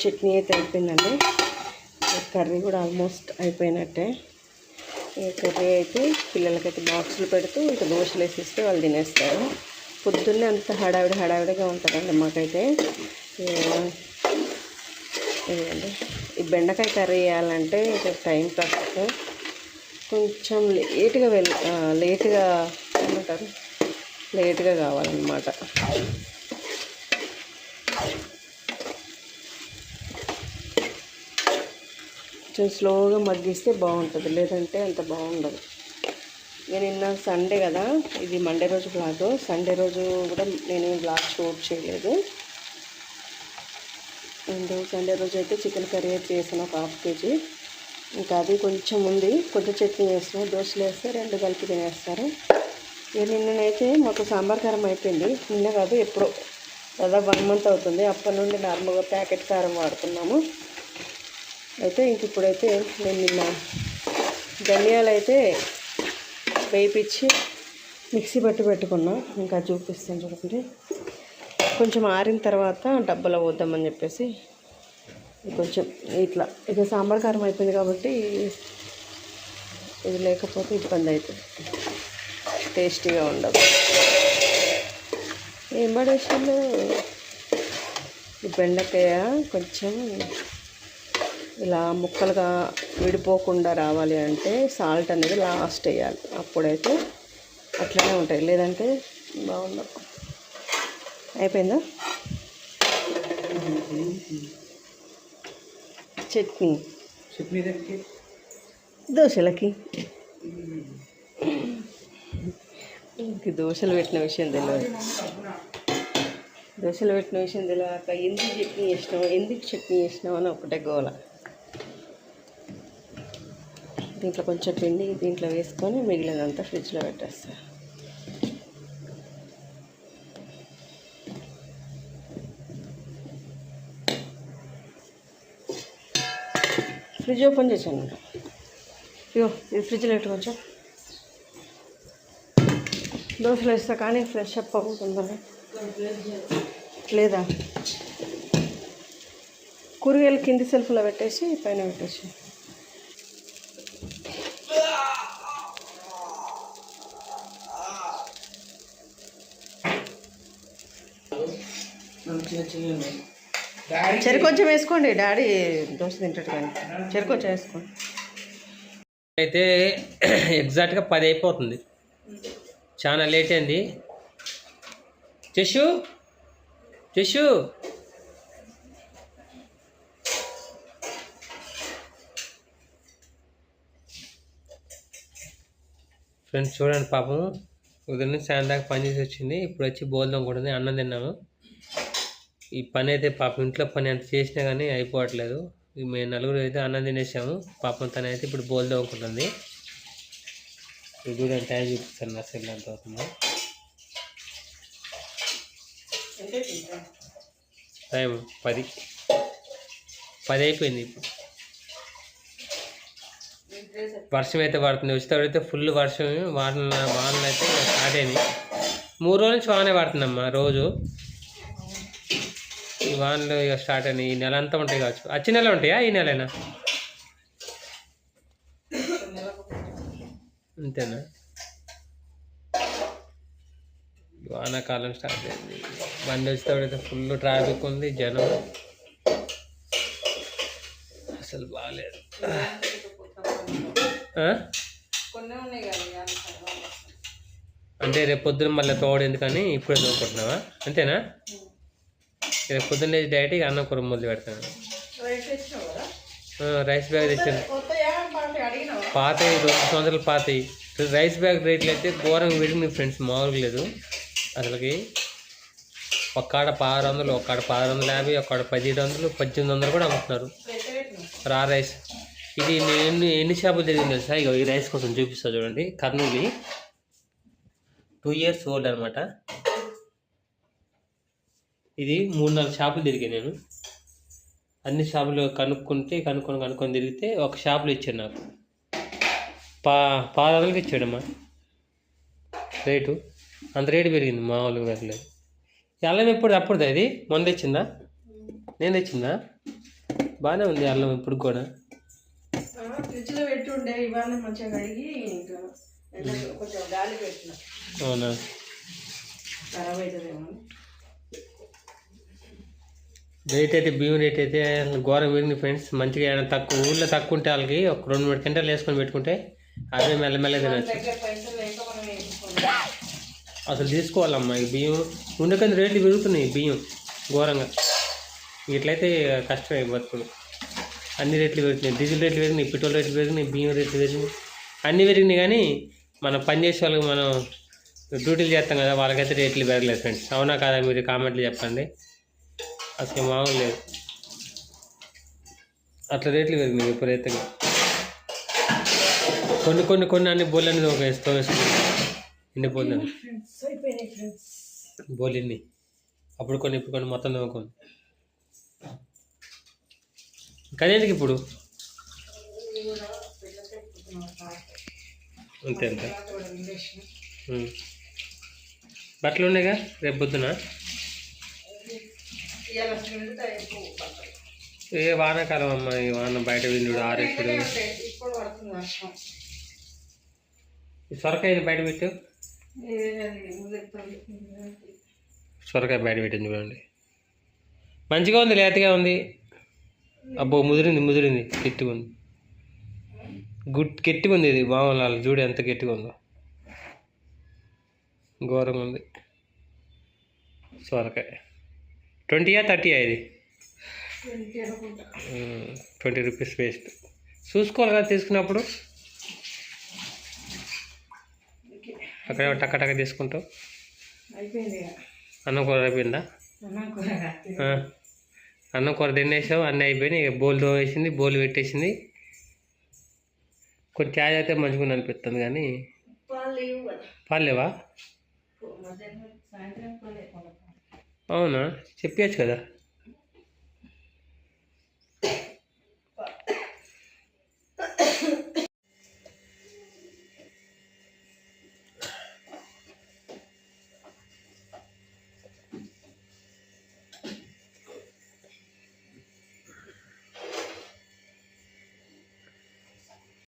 చట్నీ అయితే అయిపోయిందండి. కర్రీ కూడా ఆల్మోస్ట్ అయిపోయినట్టే. ఈ కర్రీ అయితే పిల్లలకైతే బాక్సులు పెడుతూ ఇంకా దోశలు వేసిస్తే వాళ్ళు తినేస్తారు. పొద్దున్నే అంత హడావిడిగా ఉంటుందండి మాకైతే. ఇదండి ఈ బెండకాయ కర్రీ వేయాలంటే ఇక టైం ప్రాసెస్ కొంచెం లేట్గా కావాలన్నమాట. కొంచెం స్లోగా మగ్గిస్తే బాగుంటుంది, లేదంటే అంత బాగుండదు. నేను నిన్న సండే కదా, ఇది మండే రోజు బ్లాగ్. సండే రోజు కూడా నేను బ్లాగ్ షూట్ చేయలేదు. అండ్ సండే రోజు అయితే చికెన్ కర్రీ చేసాను, ఒక 1/2 kg. ఇంకా అది కొంచెం ఉంది, కొంచెం చట్నీ వేసిన, దోశలు వేస్తే 2 కలిపి తినేస్తారు. ఇక నిన్ననైతే మాకు సాంబార్ కారం అయిపోయింది. నిన్న కాదు, ఎప్పుడో దాదాపు 1 month అవుతుంది. అప్పటి నుండి నార్మల్గా ప్యాకెట్ కారం వాడుతున్నాము. అయితే ఇంక ఇప్పుడైతే నేను నిన్న ధనియాలు అయితే వేయించి మిక్సీ పెట్టుకున్నా. ఇంకా చూపిస్తాను చూడండి. కొంచెం ఆరిన తర్వాత డబ్బాలో పోద్దామని చెప్పేసి కొంచెం ఇట్లా, ఇక సాంబార్ కారం అయిపోయింది కాబట్టి ఇది లేకపోతే ఇబ్బంది అవుతుంది, టేస్టీగా ఉండదు. ఏం పడేసాను, ఈ బెండకాయ కొంచెం ఇలా ముక్కలుగా విడిపోకుండా రావాలి అంటే సాల్ట్ అనేది లాస్ట్ వేయాలి. అప్పుడైతే అట్లనే ఉంటాయి, లేదంటే బాగుండవు. అయిపోయిందా చట్నీ? దోశలకి దోశలు పెట్టిన విషయం తెలియదు. ఎందుకు చట్నీ చేసినావు అని ఒకటే గోల. దీంట్లో కొంచెం పిండి దీంట్లో వేసుకొని మిగిలినంతా ఫ్రిడ్జ్లో పెట్టేస్తా. ఫ్రిడ్జ్ ఓపెన్ చేశాను. ఇగో ఇది ఫ్రిడ్జ్లో పెట్టు. కొంచెం దోశలు వేస్తా కానీ ఫ్రెష్ అప్ అవుతుందని లేదా, కూరగాయలు కింది సెల్ఫ్లో పెట్టేసి పైన పెట్టేసి. చెరుకు కొంచెం వేసుకోండి, డాడీ దోశ తింటాడు కానీ చెరుకు కొంచెం వేసుకోండి. అయితే ఎగ్జాక్ట్గా 10 అయిపోతుంది, చాలా లేట్ అయింది. జషు ఫ్రెండ్స్ చూడండి, పాపం ఉదయం నుంచి సాయం దాకా పని చేసి వచ్చింది. ఇప్పుడు వచ్చి బోల్దాం కూడా అన్నం తిన్నాము. ఈ పని అయితే పాపం ఇంట్లో పని అంత చేసినా కానీ అయిపోవట్లేదు. మేము 4 అయితే అన్నం తినేసాము. పాపం తన అయితే ఇప్పుడు బోల్దాం అనుకుంటుంది. ఇప్పుడు టైం చూపిస్తాను నా సెల్ ఎంత అవుతుందో. టైం 10 అయిపోయింది. ఇప్పుడు వర్షం అయితే పడుతుంది. వచ్చేటప్పుడైతే ఫుల్ వర్షం, వానలు అయితే స్టార్ట్ అయింది. 3 రోజుల నుంచి వానే పడుతుందమ్మా రోజు. ఈ వానలు ఇక స్టార్ట్ అయినాయి. ఈ నెల అంతా ఉంటాయి కావచ్చు. వచ్చే నెల ఉంటాయా, ఈ నెలైనా? అంతేనా? వానాకాలం స్టార్ట్ అయింది. బండి వచ్చేటప్పుడైతే ఫుల్ ట్రాఫిక్ ఉంది, జనం అసలు బాగాలేదు. అంటే రేపు పొద్దున మళ్ళీ తోడు ఎందుకని ఇప్పుడే తోడుకుంటున్నావా? అంతేనా? రేపు పొద్దున్న లేచి డైరెక్ట్గా అన్నం కూర మొదలు పెడతాను. రైస్ బ్యాగ్ తెచ్చాను, పాతవి 2 సంవత్సరాలు పాతవి. రైస్ బ్యాగ్ రేట్లు అయితే ఘోరంగా పెరిగింది ఫ్రెండ్స్, మామూలుగా లేదు అసలుకి. ఒక్కడ 1600, ఒక్కడ 1650, ఒక్కడ 1700, 1800 కూడా అమ్ముతున్నారు రా రైస్. ఇది నేను ఎన్ని షాపులు తిరిగింది తెలుసా? ఇక ఈ రైస్ కోసం చూపిస్తా చూడండి. కర్నూలు 2 years ఓల్డ్ అనమాట. ఇది 3-4 షాపులు తిరిగాను నేను. అన్ని షాపులు కనుక్కొని తిరిగితే ఒక షాపులో ఇచ్చాడు నాకు 1600కి ఇచ్చాడమ్మా రేటు. అంత రేటు పెరిగింది, మామూలుగా పెరగలేదు. అల్లం ఎప్పుడు అప్పుడుదా? ఇది మొన్న తెచ్చిందా? నేను తెచ్చిందా? బాగానే ఉంది అల్లం ఇప్పుడు కూడా. ఫ్రిడ్జ్లో పెట్టి ఉండే ఇవాళ మంచిగా కడిగి ఇంకా కొంచెం గాలి పెట్టిన. అవునా? ఖరాబ్ అవుతుందేమో. రేట్ అయితే బియ్యం రేట్ అయితే ఘోరం పెరిగింది ఫ్రెండ్స్. మంచిగా ఏమైనా తక్కువ ఊళ్ళో తక్కువ ఉంటే వాళ్ళకి ఒక 2-3 క్వింటాలు వేసుకొని పెట్టుకుంటే అవే మెల్లమెల్ల తినచ్చు. అసలు తీసుకోవాలమ్మా ఈ బియ్యం ఉండకని రేట్లు పెరుగుతున్నాయి బియ్యం ఘోరంగా. ఇట్లయితే కష్టమే బతుకులు. అన్ని రేట్లు పెరిగినాయి, డీజిల్ రేట్లు పెరిగినాయి, పెట్రోల్ రేట్లు పెరిగినాయి, బియ్యం రేట్లు పెరిగినాయి, అన్నీ పెరిగినాయి. కానీ మనం పని చేసే వాళ్ళకి మనం డ్యూటీలు చేస్తాం కదా, వాళ్ళకైతే రేట్లు పెరగలేదు ఫ్రెండ్స్. అవునా కాదా? మీరు కామెంట్లు చెప్పండి. అసలు మామూలు లేదు, అట్లా రేట్లు పెరిగినాయి విపరీతంగా. కొన్ని అన్ని బోళ్ళని ఒక వేసుకుంటాం. ఎన్ని బోళ్ళని బోలిన్ని అప్పుడు కొన్ని ఇప్పుడు కొన్ని మొత్తం తవ్వుకోండి. కదేందుకు ఇప్పుడు అంతే అంతే. బట్టలు ఉన్నాయిగా రేపు పొద్దున. ఏ వానాకాలం అమ్మ, ఈ వాన బయట విండు ఆరేసుడు. సొరకాయ బయట పెట్టు, సొరకాయ బయట పెట్టింది చూడండి. మంచిగా ఉంది, లేతగా ఉంది. అబ్బో ముదిరింది గట్టిగా ఉంది, గట్టిగా ఉంది. ఇది మామూలు చూడు ఎంత గట్టిగా ఉందో, ఘోరంగా ఉంది సొరకాయ. 20 30 ఇది 20 రూపీస్ వేస్ట్. చూసుకోవాలి కదా తీసుకున్నప్పుడు. అక్కడ టక్క తీసుకుంటావు. అన్నం కూర అయిపోయిందా? అన్నం కూర తినేసావు, అన్నీ అయిపోయినాయి. ఇక బోల్ వేసింది, బోల్ పెట్టేసింది. కొంచెం ఛాయ్ అయితే మంచిగా అనిపిస్తుంది. కానీ పాలు లేవా? అవునా? చెప్పచ్చు కదా.